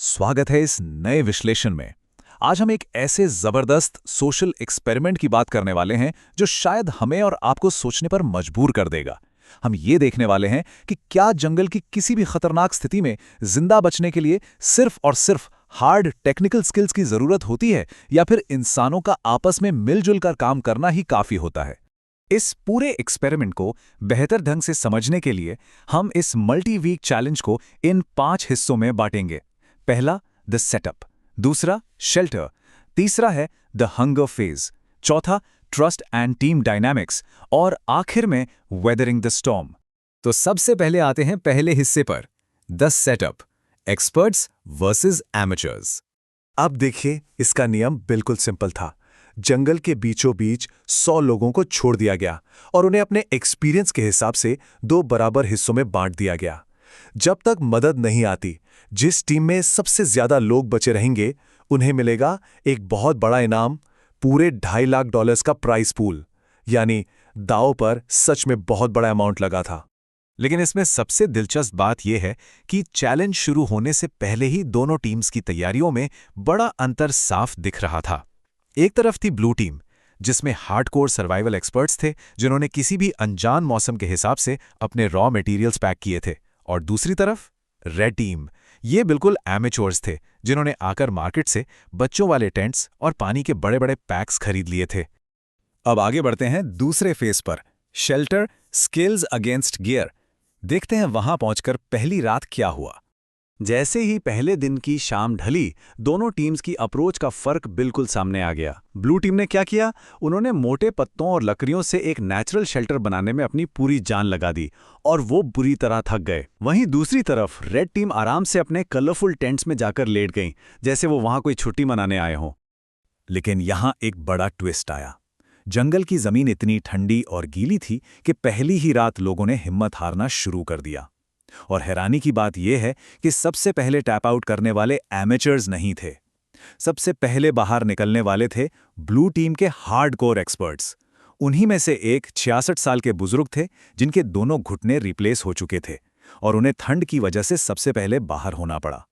स्वागत है इस नए विश्लेषण में। आज हम एक ऐसे जबरदस्त सोशल एक्सपेरिमेंट की बात करने वाले हैं जो शायद हमें और आपको सोचने पर मजबूर कर देगा। हम ये देखने वाले हैं कि क्या जंगल की किसी भी खतरनाक स्थिति में जिंदा बचने के लिए सिर्फ और सिर्फ हार्ड टेक्निकल स्किल्स की जरूरत होती है या फिर इंसानों का आपस में मिलजुल कर काम करना ही काफी होता है। इस पूरे एक्सपेरिमेंट को बेहतर ढंग से समझने के लिए हम इस मल्टी वीक चैलेंज को इन 5 हिस्सों में बांटेंगे। पहला द सेटअप, दूसरा शेल्टर, तीसरा है द हंगर फेज, चौथा ट्रस्ट एंड टीम डायनामिक्स और आखिर में वेदरिंग द स्टॉर्म। तो सबसे पहले आते हैं पहले हिस्से पर, the setup, experts versus amateurs. अब देखिए, इसका नियम बिल्कुल सिंपल था। जंगल के बीचों बीच 100 लोगों को छोड़ दिया गया और उन्हें अपने एक्सपीरियंस के हिसाब से 2 बराबर हिस्सों में बांट दिया गया। जब तक मदद नहीं आती, जिस टीम में सबसे ज्यादा लोग बचे रहेंगे उन्हें मिलेगा एक बहुत बड़ा इनाम, पूरे $2.5 लाख का प्राइस पूल। यानी दांव पर सच में बहुत बड़ा अमाउंट लगा था। लेकिन इसमें सबसे दिलचस्प बात यह है कि चैलेंज शुरू होने से पहले ही दोनों टीम्स की तैयारियों में बड़ा अंतर साफ दिख रहा था। एक तरफ थी ब्लू टीम, जिसमें हार्डकोर सर्वाइवल एक्सपर्ट्स थे जिन्होंने किसी भी अनजान मौसम के हिसाब से अपने रॉ मटेरियल्स पैक किए थे, और दूसरी तरफ रेड टीम, ये बिल्कुल एमेच्योर्स थे जिन्होंने आकर मार्केट से बच्चों वाले टेंट्स और पानी के बड़े बड़े पैक्स खरीद लिए थे। अब आगे बढ़ते हैं दूसरे फेज पर, शेल्टर, स्किल्स अगेंस्ट गियर। देखते हैं वहां पहुंचकर पहली रात क्या हुआ। जैसे ही पहले दिन की शाम ढली, दोनों टीम्स की अप्रोच का फर्क बिल्कुल सामने आ गया। ब्लू टीम ने क्या किया, उन्होंने मोटे पत्तों और लकड़ियों से एक नेचुरल शेल्टर बनाने में अपनी पूरी जान लगा दी और वो बुरी तरह थक गए। वहीं दूसरी तरफ रेड टीम आराम से अपने कलरफुल टेंट्स में जाकर लेट गई, जैसे वो वहां कोई छुट्टी मनाने आए हों। लेकिन यहां एक बड़ा ट्विस्ट आया। जंगल की जमीन इतनी ठंडी और गीली थी कि पहली ही रात लोगों ने हिम्मत हारना शुरू कर दिया। और हैरानी की बात यह है कि सबसे पहले टैप आउट करने वाले एमेचर्स नहीं थे। सबसे पहले बाहर निकलने वाले थे ब्लू टीम के हार्डकोर एक्सपर्ट्स। उन्हीं में से एक 66 साल के बुजुर्ग थे जिनके दोनों घुटने रिप्लेस हो चुके थे और उन्हें ठंड की वजह से सबसे पहले बाहर होना पड़ा।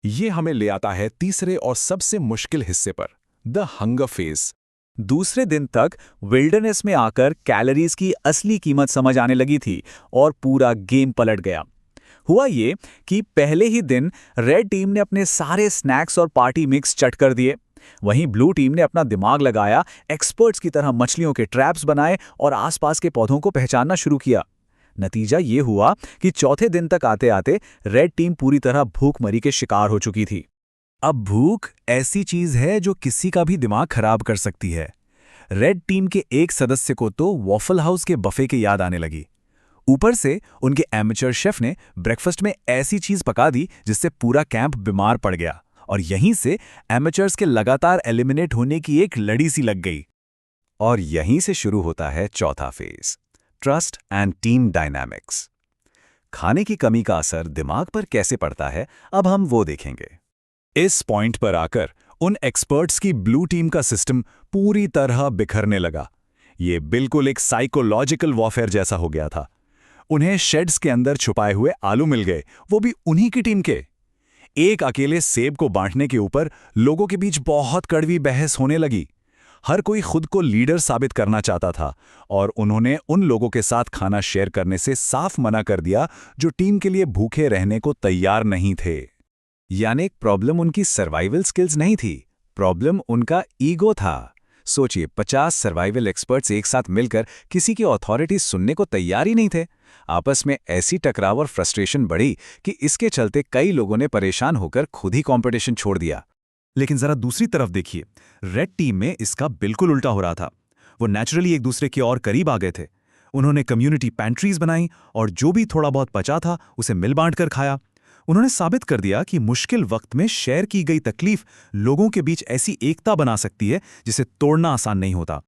ये हमें ले आता है तीसरे और सबसे मुश्किल हिस्से पर, द हंगर फेज। दूसरे दिन तक विल्डरनेस में आकर कैलोरीज की असली कीमत समझ आने लगी थी और पूरा गेम पलट गया। हुआ ये कि पहले ही दिन रेड टीम ने अपने सारे स्नैक्स और पार्टी मिक्स चट कर दिए। वहीं ब्लू टीम ने अपना दिमाग लगाया, एक्सपर्ट्स की तरह मछलियों के ट्रैप्स बनाए और आसपास के पौधों को पहचानना शुरू किया। नतीजा ये हुआ कि चौथे दिन तक आते आते रेड टीम पूरी तरह भूखमरी के शिकार हो चुकी थी। अब भूख ऐसी चीज है जो किसी का भी दिमाग खराब कर सकती है। रेड टीम के एक सदस्य को तो वॉफल हाउस के बफे की याद आने लगी। ऊपर से उनके एमेचर शेफ ने ब्रेकफास्ट में ऐसी चीज पका दी जिससे पूरा कैंप बीमार पड़ गया, और यहीं से एमेचर्स के लगातार एलिमिनेट होने की एक लड़ी सी लग गई। और यहीं से शुरू होता है चौथा phase, trust and team dynamics. खाने की कमी का असर दिमाग पर कैसे पड़ता है, अब हम वो देखेंगे। इस पॉइंट पर आकर उन एक्सपर्ट्स की ब्लू टीम का सिस्टम पूरी तरह बिखरने लगा। ये बिल्कुल एक साइकोलॉजिकल वॉरफेयर जैसा हो गया था। उन्हें शेड्स के अंदर छुपाए हुए आलू मिल गए, वो भी उन्हीं की टीम के। एक अकेले सेब को बांटने के ऊपर लोगों के बीच बहुत कड़वी बहस होने लगी। हर कोई खुद को लीडर साबित करना चाहता था और उन्होंने उन लोगों के साथ खाना शेयर करने से साफ मना कर दिया जो टीम के लिए भूखे रहने को तैयार नहीं थे। यानी प्रॉब्लम उनकी सर्वाइवल स्किल्स नहीं थी, प्रॉब्लम उनका ईगो था। सोचिए, 50 सर्वाइवल एक्सपर्ट्स एक साथ मिलकर किसी की अथॉरिटी सुनने को तैयार ही नहीं थे। आपस में ऐसी टकराव और फ्रस्ट्रेशन बढ़ी कि इसके चलते कई लोगों ने परेशान होकर खुद ही कंपटीशन छोड़ दिया। लेकिन जरा दूसरी तरफ देखिए, रेड टीम में इसका बिल्कुल उल्टा हो रहा था। वो नेचुरली एक दूसरे के और करीब आ गए थे। उन्होंने कम्युनिटी पैंट्रीज बनाई और जो भी थोड़ा बहुत बचा था उसे मिल बांट कर खाया। उन्होंने साबित कर दिया कि मुश्किल वक्त में शेयर की गई तकलीफ लोगों के बीच ऐसी एकता बना सकती है जिसे तोड़ना आसान नहीं होता।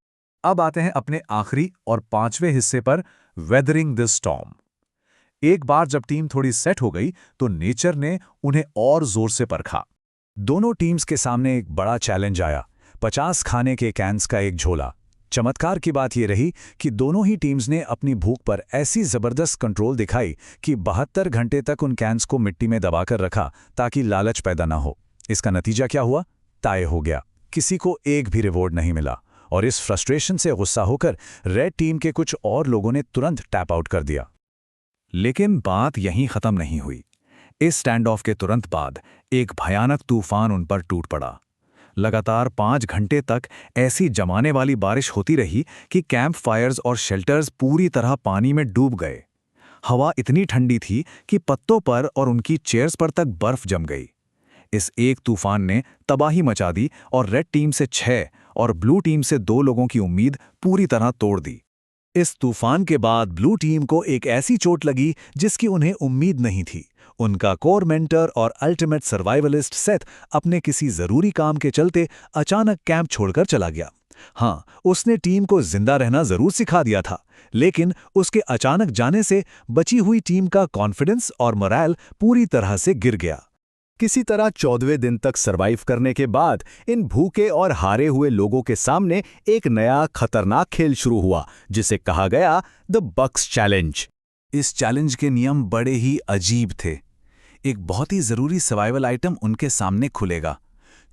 अब आते हैं अपने आखिरी और 5वें हिस्से पर, वेदरिंग द स्टॉर्म। एक बार जब टीम थोड़ी सेट हो गई तो नेचर ने उन्हें और जोर से परखा। दोनों टीम्स के सामने एक बड़ा चैलेंज आया, 50 खाने के कैंस का एक झोला, चमत्कार की बात यह रही कि दोनों ही टीम्स ने अपनी भूख पर ऐसी जबरदस्त कंट्रोल दिखाई कि 72 घंटे तक उन कैंस को मिट्टी में दबाकर रखा ताकि लालच पैदा ना हो। इसका नतीजा क्या हुआ? टाई हो गया। किसी को एक भी रिवॉर्ड नहीं मिला और इस फ्रस्ट्रेशन से गुस्सा होकर रेड टीम के कुछ और लोगों ने तुरंत टैप आउट कर दिया। लेकिन बात यहीं खत्म नहीं हुई। इस स्टैंड ऑफ के तुरंत बाद एक भयानक तूफान उन पर टूट पड़ा। लगातार 5 घंटे तक ऐसी जमाने वाली बारिश होती रही कि कैंप फायर्स और शेल्टर्स पूरी तरह पानी में डूब गए। हवा इतनी ठंडी थी कि पत्तों पर और उनकी चेयर्स पर तक बर्फ जम गई। इस एक तूफान ने तबाही मचा दी और रेड टीम से 6 और ब्लू टीम से 2 लोगों की उम्मीद पूरी तरह तोड़ दी। इस तूफान के बाद ब्लू टीम को एक ऐसी चोट लगी जिसकी उन्हें उम्मीद नहीं थी। उनका कोर मेंटर और अल्टीमेट सर्वाइवलिस्ट सेथ अपने किसी जरूरी काम के चलते अचानक कैंप छोड़कर चला गया। हाँ, उसने टीम को जिंदा रहना जरूर सिखा दिया था, लेकिन उसके अचानक जाने से बची हुई टीम का कॉन्फिडेंस और मोरल पूरी तरह से गिर गया। किसी तरह 14वें दिन तक सरवाइव करने के बाद इन भूखे और हारे हुए लोगों के सामने एक नया खतरनाक खेल शुरू हुआ जिसे कहा गया द बक्स चैलेंज। इस चैलेंज के नियम बड़े ही अजीब थे। एक बहुत ही जरूरी सर्वाइवल आइटम उनके सामने खुलेगा।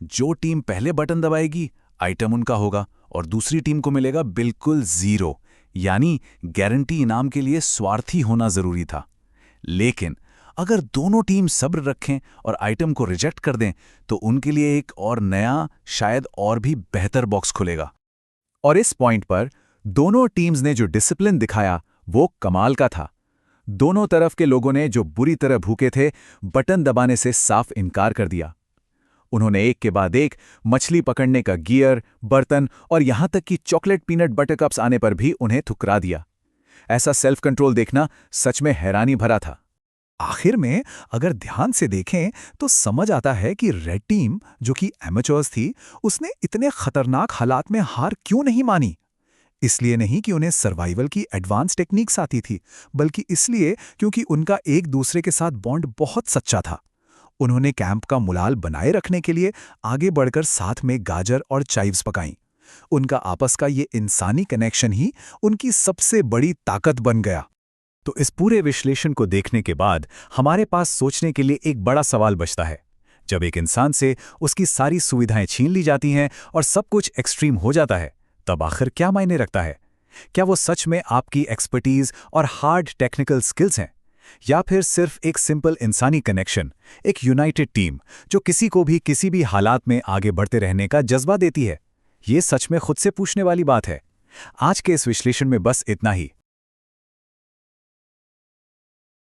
जो टीम पहले बटन दबाएगी आइटम उनका होगा और दूसरी टीम को मिलेगा बिल्कुल 0, यानी गारंटी इनाम के लिए स्वार्थी होना जरूरी था। लेकिन अगर दोनों टीम सब्र रखें और आइटम को रिजेक्ट कर दें तो उनके लिए एक और नया, शायद और भी बेहतर बॉक्स खुलेगा। और इस पॉइंट पर दोनों टीम्स ने जो डिसिप्लिन दिखाया वो कमाल का था। दोनों तरफ के लोगों ने जो बुरी तरह भूखे थे बटन दबाने से साफ इनकार कर दिया। उन्होंने एक के बाद एक मछली पकड़ने का गियर, बर्तन और यहां तक कि चॉकलेट पीनट बटर कप्स आने पर भी उन्हें ठुकरा दिया। ऐसा सेल्फ कंट्रोल देखना सच में हैरानी भरा था। आखिर में अगर ध्यान से देखें तो समझ आता है कि रेड टीम, जो कि एमेचर्स थी, उसने इतने खतरनाक हालात में हार क्यों नहीं मानी। इसलिए नहीं कि उन्हें सर्वाइवल की एडवांस टेक्निक्स आती थी, बल्कि इसलिए क्योंकि उनका एक दूसरे के साथ बॉन्ड बहुत सच्चा था। उन्होंने कैंप का मुलाल बनाए रखने के लिए आगे बढ़कर साथ में गाजर और चाइव्स पकाईं। उनका आपस का ये इंसानी कनेक्शन ही उनकी सबसे बड़ी ताकत बन गया। तो इस पूरे विश्लेषण को देखने के बाद हमारे पास सोचने के लिए एक बड़ा सवाल बचता है। जब एक इंसान से उसकी सारी सुविधाएं छीन ली जाती हैं और सब कुछ एक्सट्रीम हो जाता है, तब आखिर क्या मायने रखता है? क्या वो सच में आपकी एक्सपर्टीज और हार्ड टेक्निकल स्किल्स हैं, या फिर सिर्फ एक सिंपल इंसानी कनेक्शन, एक यूनाइटेड टीम जो किसी को भी किसी भी हालात में आगे बढ़ते रहने का जज्बा देती है? ये सच में खुद से पूछने वाली बात है। आज के इस विश्लेषण में बस इतना ही।